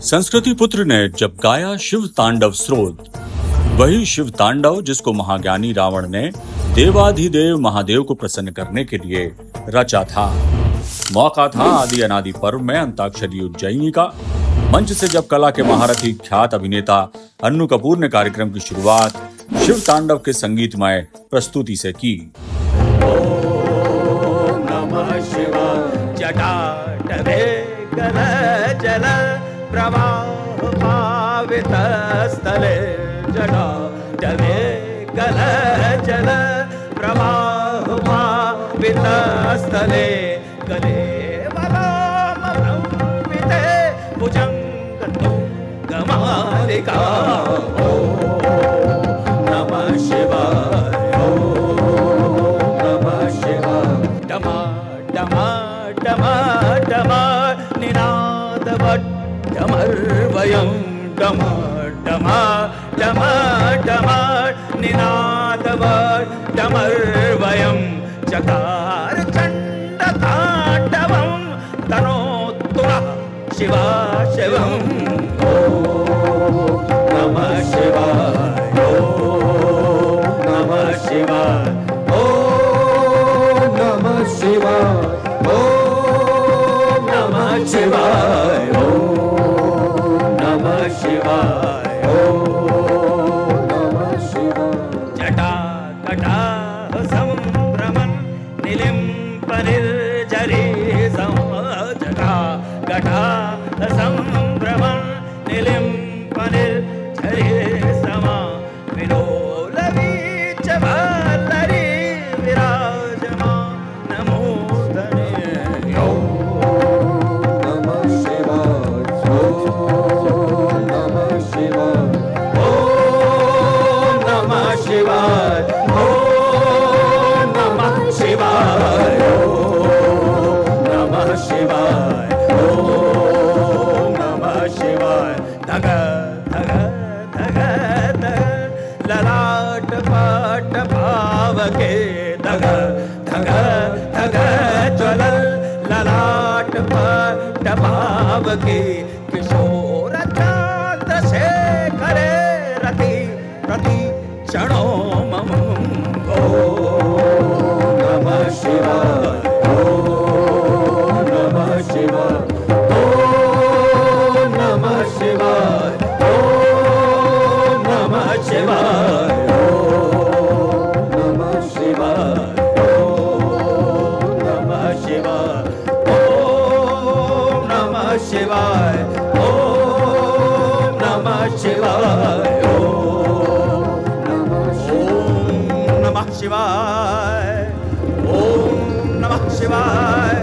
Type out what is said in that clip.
संस्कृति पुत्र ने जब गाया शिव तांडव स्रोत, वही शिव तांडव जिसको महाज्ञानी रावण ने देवाधिदेव महादेव को प्रसन्न करने के लिए रचा था। मौका था आदि अनादि पर्व में अंताक्षरी उज्जयिनी का। मंच से जब कला के महारथी ख्यात अभिनेता अन्नू कपूर ने कार्यक्रम की शुरुआत शिव तांडव के संगीतमय प्रस्तुति से की। ओम नमः शिवाय। जटाटवे गल जल प्रवाह पावित स्थले, जटाटवे गल जल प्रवाह पावित स्थले, गले वरामृते भुजंग गमालिका। ओम नमः शिवाय। ओम नमः शिवाय। डमा डमा डमा डमा निनादवत् डमर्वयं, डमा डमा डमा डमा निनादवत् डमर्वयं, चकार चण्ड ताण्डवं तनोतु नः शिवा शिवम्। ओम नमः शिवाय। ओम नमः शिवाय। ओम नमः शिवाय। ओम नमः शिवाय। ओम नमः शिवाय। ओम नमः शिवाय। जटा कटा संभ्रमन् निलिम्पनिर्झरी सम, जटा कटा संभ्रमन् निलिम्पनिर्झरी सम, विलोलवीच वल्लरी विराजमान नमोस्तने। ओम नमः शिवाय। ओम नमः शिवाय। ओम नमः शिवाय। ओम नमः शिवाय। ओम नमः शिवाय। ओम नमः शिवाय। धग धग धग धग ललाट पाट पावके, धग धग धग ज्वल ललाट पाट पावके, किशोर चांद्र शेखरे रति प्रति क्षणो मम। ओम नमः शिवाय। ओम नमः शिवाय। ओम नमः शिवाय। ओम नमः शिवाय। ओम नमः शिवाय। ओम नमः शिवाय। ओम नमः शिवाय। ओम नमः शिवाय। ओम नमः शिवाय। ओम नमः शिवाय।